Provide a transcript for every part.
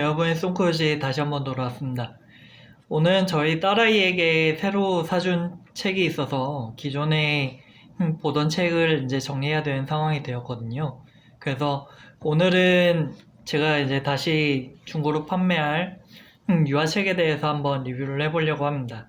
여러분, 송크요시 다시 한번 돌아왔습니다. 오늘 저희 딸아이에게 새로 사준 책이 있어서 기존에 보던 책을 이제 정리해야 되는 상황이 되었거든요. 그래서 오늘은 제가 이제 다시 중고로 판매할 유아책에 대해서 한번 리뷰를 해보려고 합니다.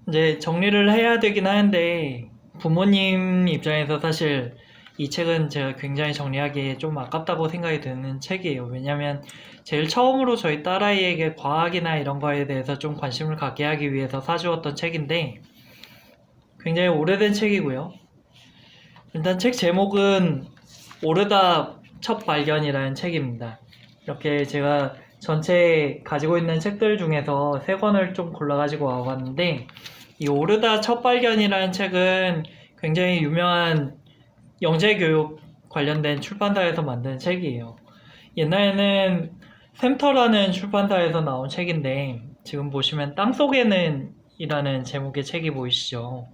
이제 정리를 해야 되긴 하는데 부모님 입장에서 사실 이 책은 제가 굉장히 정리하기에 좀 아깝다고 생각이 드는 책이에요. 왜냐면 제일 처음으로 저희 딸아이에게 과학이나 이런 거에 대해서 좀 관심을 갖게 하기 위해서 사주었던 책인데 굉장히 오래된 책이고요. 일단 책 제목은 오르다 첫 발견이라는 책입니다. 이렇게 제가 전체 가지고 있는 책들 중에서 세 권을 좀 골라가지고 와봤는데 이 오르다 첫 발견이라는 책은 굉장히 유명한 영재교육 관련된 출판사에서 만든 책이에요. 옛날에는 샘터라는 출판사에서 나온 책인데 지금 보시면 땅속에는 이라는 제목의 책이 보이시죠?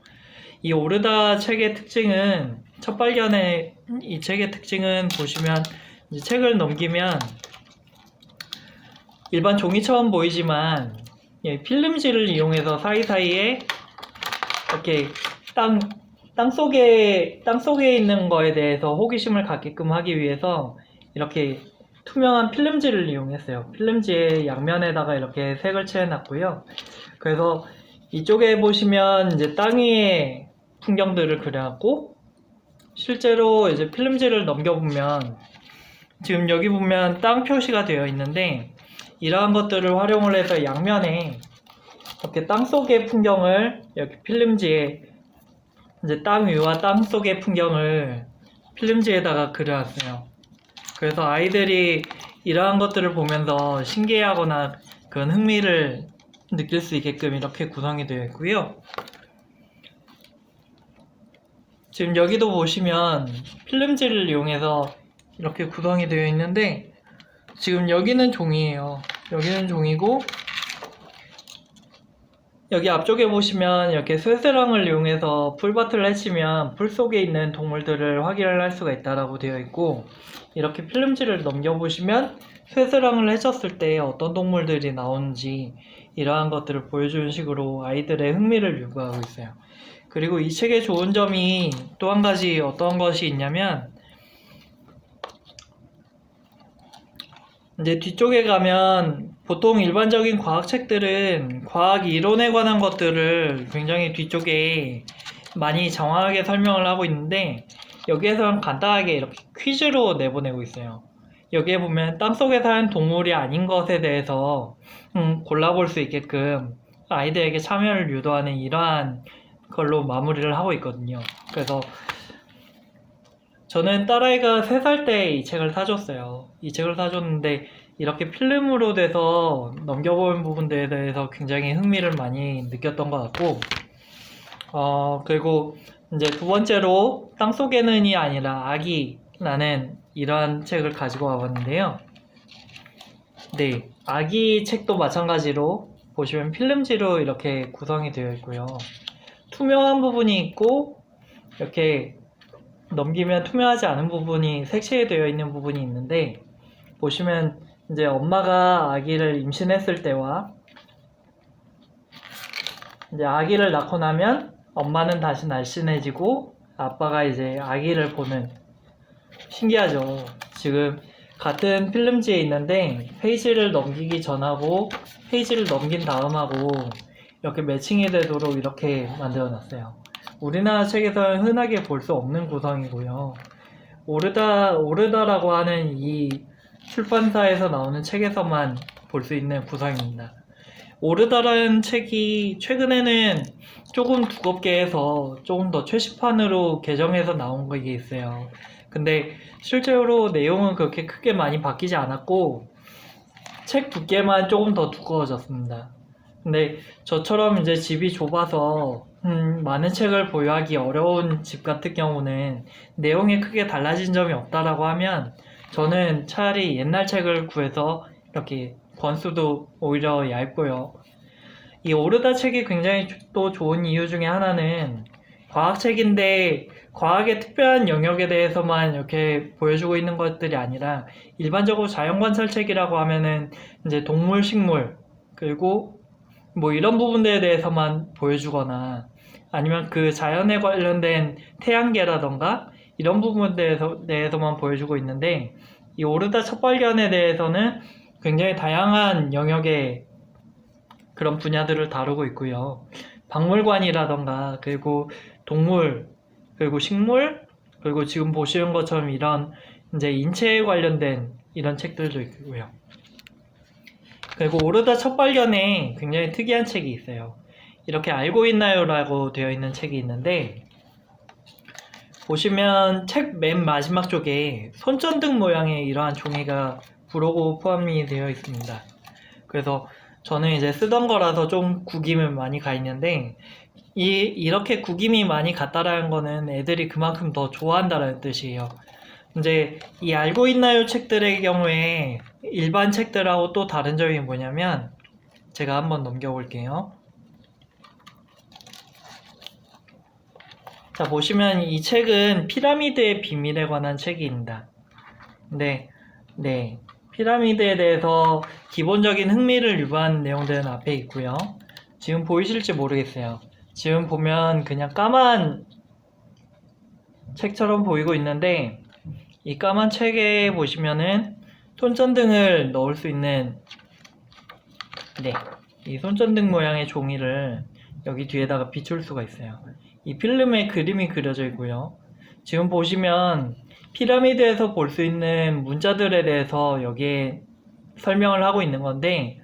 이 오르다 책의 특징은 첫 발견의 이 책의 특징은 보시면 이제 책을 넘기면 일반 종이처럼 보이지만 필름지를 이용해서 사이사이에 이렇게 땅속에 있는 거에 대해서 호기심을 갖게끔 하기 위해서 이렇게 투명한 필름지를 이용했어요. 필름지의 양면에다가 이렇게 색을 칠해놨고요. 그래서 이쪽에 보시면 이제 땅 위에 풍경들을 그려놨고 실제로 이제 필름지를 넘겨보면 지금 여기 보면 땅 표시가 되어 있는데 이러한 것들을 활용을 해서 양면에 이렇게 땅 속의 풍경을 이렇게 필름지에 이제 땅 위와 땅 속의 풍경을 필름지에다가 그려놨어요. 그래서 아이들이 이러한 것들을 보면서 신기해하거나 그런 흥미를 느낄 수 있게끔 이렇게 구성이 되어 있고요. 지금 여기도 보시면 필름지를 이용해서 이렇게 구성이 되어 있는데 지금 여기는 종이에요. 여기는 종이고 여기 앞쪽에 보시면 이렇게 쇠쇠랑을 이용해서 풀밭을 헤치면 풀 속에 있는 동물들을 확인을 할 수가 있다라고 되어 있고 이렇게 필름지를 넘겨보시면 쇠쇠랑을 헤쳤을 때 어떤 동물들이 나오는지 이러한 것들을 보여주는 식으로 아이들의 흥미를 유발하고 있어요. 그리고 이 책의 좋은 점이 또 한 가지 어떤 것이 있냐면 이제 뒤쪽에 가면 보통 일반적인 과학책들은 과학 이론에 관한 것들을 굉장히 뒤쪽에 많이 정확하게 설명을 하고 있는데 여기에서는 간단하게 이렇게 퀴즈로 내보내고 있어요. 여기에 보면 땅속에 사는 동물이 아닌 것에 대해서 골라볼 수 있게끔 아이들에게 참여를 유도하는 이러한 걸로 마무리를 하고 있거든요. 그래서 저는 딸아이가 3살 때 이 책을 사줬어요. 이 책을 사줬는데 이렇게 필름으로 돼서 넘겨보는 부분들에 대해서 굉장히 흥미를 많이 느꼈던 것 같고 그리고 이제 두 번째로 땅속에는이 아니라 아기라는 이러한 책을 가지고 와봤는데요. 네, 아기 책도 마찬가지로 보시면 필름지로 이렇게 구성이 되어 있고요. 투명한 부분이 있고 이렇게 넘기면 투명하지 않은 부분이 색칠되어 있는 부분이 있는데 보시면 이제 엄마가 아기를 임신했을 때와 이제 아기를 낳고 나면 엄마는 다시 날씬해지고 아빠가 이제 아기를 보는 신기하죠. 지금 같은 필름지에 있는데 페이지를 넘기기 전하고 페이지를 넘긴 다음하고 이렇게 매칭이 되도록 이렇게 만들어 놨어요. 우리나라 책에서는 흔하게 볼 수 없는 구성이고요. 오르다라고 하는 이 출판사에서 나오는 책에서만 볼 수 있는 구성입니다. 오르다라는 책이 최근에는 조금 두껍게 해서 조금 더 최신판으로 개정해서 나온 게 있어요. 근데 실제로 내용은 그렇게 크게 많이 바뀌지 않았고 책 두께만 조금 더 두꺼워졌습니다. 근데 저처럼 이제 집이 좁아서 많은 책을 보유하기 어려운 집 같은 경우는 내용이 크게 달라진 점이 없다라고 하면 저는 차라리 옛날 책을 구해서 이렇게 권수도 오히려 얇고요. 이 오르다 책이 굉장히 또 좋은 이유 중에 하나는 과학책인데 과학의 특별한 영역에 대해서만 이렇게 보여주고 있는 것들이 아니라 일반적으로 자연관찰책이라고 하면은 이제 동물, 식물, 그리고 뭐 이런 부분들에 대해서만 보여주거나 아니면 그 자연에 관련된 태양계라던가 이런 부분에 대해서만 보여주고 있는데 이 오르다 첫 발견에 대해서는 굉장히 다양한 영역의 그런 분야들을 다루고 있고요. 박물관이라던가 그리고 동물 그리고 식물 그리고 지금 보시는 것처럼 이런 이제 인체에 관련된 이런 책들도 있고요. 그리고 오르다 첫 발견에 굉장히 특이한 책이 있어요. 이렇게 알고 있나요? 라고 되어 있는 책이 있는데 보시면 책 맨 마지막 쪽에 손전등 모양의 이러한 종이가 부록으로 포함이 되어 있습니다. 그래서 저는 이제 쓰던 거라서 좀 구김이 많이 가 있는데 이렇게 구김이 많이 갔다라는 거는 애들이 그만큼 더 좋아한다라는 뜻이에요. 이제 이 알고 있나요 책들의 경우에 일반 책들하고 또 다른 점이 뭐냐면 제가 한번 넘겨볼게요. 자, 보시면 이 책은 피라미드의 비밀에 관한 책입니다. 네, 피라미드에 대해서 기본적인 흥미를 유발하는 내용들은 앞에 있고요. 지금 보이실지 모르겠어요. 지금 보면 그냥 까만 책처럼 보이고 있는데 이 까만 책에 보시면은 손전등을 넣을 수 있는 이 손전등 모양의 종이를 여기 뒤에다가 비출 수가 있어요. 이 필름에 그림이 그려져 있고요. 지금 보시면 피라미드에서 볼 수 있는 문자들에 대해서 여기에 설명을 하고 있는 건데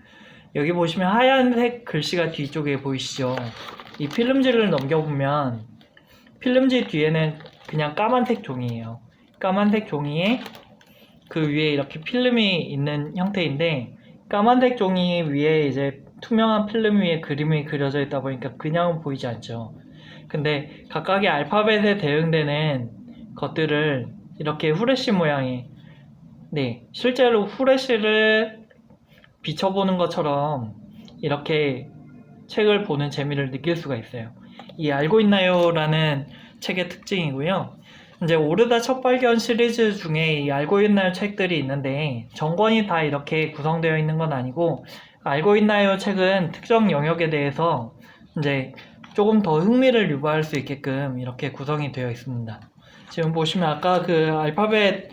여기 보시면 하얀색 글씨가 뒤쪽에 보이시죠? 이 필름지를 넘겨보면 필름지 뒤에는 그냥 까만색 종이에요. 까만색 종이에 그 위에 이렇게 필름이 있는 형태인데 까만색 종이 위에 이제 투명한 필름 위에 그림이 그려져 있다 보니까 그냥은 보이지 않죠. 근데 각각의 알파벳에 대응되는 것들을 이렇게 후레쉬 모양의 실제로 후레쉬를 비춰보는 것처럼 이렇게 책을 보는 재미를 느낄 수가 있어요. 이 알고 있나요? 라는 책의 특징이고요. 이제 오르다 첫 발견 시리즈 중에 이 알고 있나요 책들이 있는데 전권이 다 이렇게 구성되어 있는 건 아니고 알고 있나요 책은 특정 영역에 대해서 이제 조금 더 흥미를 유발할 수 있게끔 이렇게 구성이 되어 있습니다. 지금 보시면 아까 그 알파벳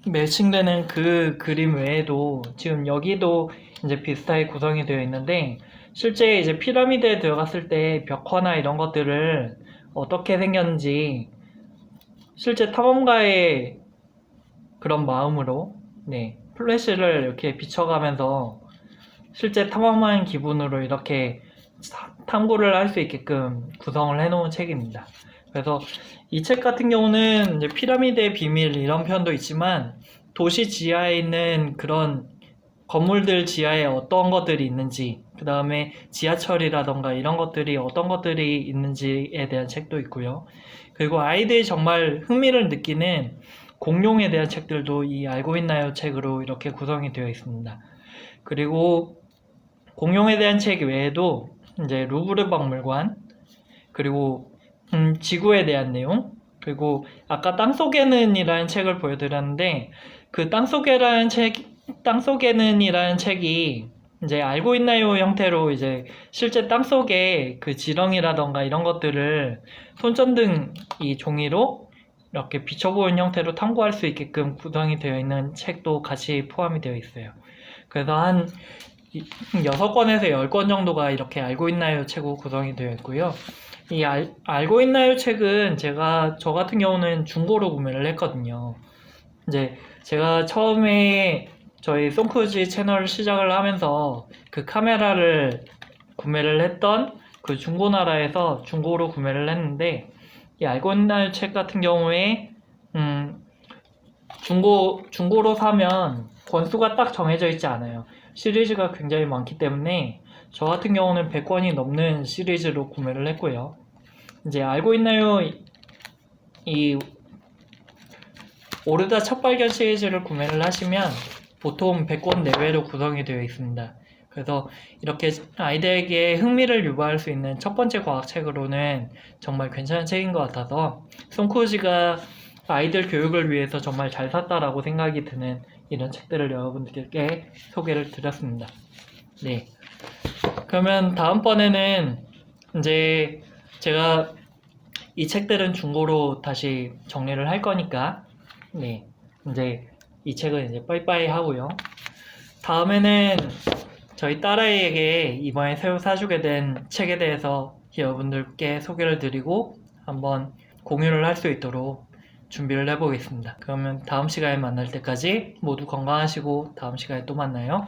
매칭되는 그 그림 외에도 지금 여기도 이제 비슷하게 구성이 되어 있는데 실제 이제 피라미드에 들어갔을 때 벽화나 이런 것들을 어떻게 생겼는지 실제 탐험가의 그런 마음으로 플래시를 이렇게 비춰가면서 실제 탐험하는 기분으로 이렇게 탐구를 할 수 있게끔 구성을 해놓은 책입니다. 그래서 이 책 같은 경우는 이제 피라미드의 비밀 이런 편도 있지만 도시 지하에 있는 그런 건물들 지하에 어떤 것들이 있는지 그 다음에 지하철이라던가 이런 것들이 어떤 것들이 있는지에 대한 책도 있고요. 그리고 아이들이 정말 흥미를 느끼는 공룡에 대한 책들도 이 알고 있나요 책으로 이렇게 구성이 되어 있습니다. 그리고 공룡에 대한 책 외에도 이제 루브르 박물관 그리고 지구에 대한 내용 그리고 아까 땅속에는 이라는 책을 보여드렸는데 그 땅속에는 이라는 책이 이제 알고 있나요 형태로 이제 실제 땅속에 그 지렁이라던가 이런 것들을 손전등 이 종이로 이렇게 비춰보는 형태로 탐구할 수 있게끔 구성이 되어 있는 책도 같이 포함이 되어 있어요. 그래서 한 6권에서 10권 정도가 이렇게 알고 있나요 책으로 구성이 되어 있고요. 이 알고 있나요 책은 저 같은 경우는 중고로 구매를 했거든요. 이제 제가 처음에 저희 송크지 채널을 시작을 하면서 그 카메라를 구매를 했던 그 중고나라에서 중고로 구매를 했는데 이 알고 있나요 책 같은 경우에 중고로 사면 권수가 딱 정해져 있지 않아요. 시리즈가 굉장히 많기 때문에 저 같은 경우는 100권이 넘는 시리즈로 구매를 했고요. 이제 알고 있나요 이 오르다 첫 발견 시리즈를 구매를 하시면 보통 100권 내외로 구성이 되어 있습니다. 그래서 이렇게 아이들에게 흥미를 유발할 수 있는 첫 번째 과학책으로는 정말 괜찮은 책인 것 같아서 송크루지가 아이들 교육을 위해서 정말 잘 샀다라고 생각이 드는 이런 책들을 여러분들께 소개를 드렸습니다. 네. 그러면 다음번에는 이제 제가 이 책들은 중고로 다시 정리를 할 거니까, 네. 이제 이 책은 이제 빠이빠이 하고요. 다음에는 저희 딸아이에게 이번에 새로 사주게 된 책에 대해서 여러분들께 소개를 드리고 한번 공유를 할 수 있도록 준비를 해보겠습니다. 그러면 다음 시간에 만날 때까지 모두 건강하시고 다음 시간에 또 만나요.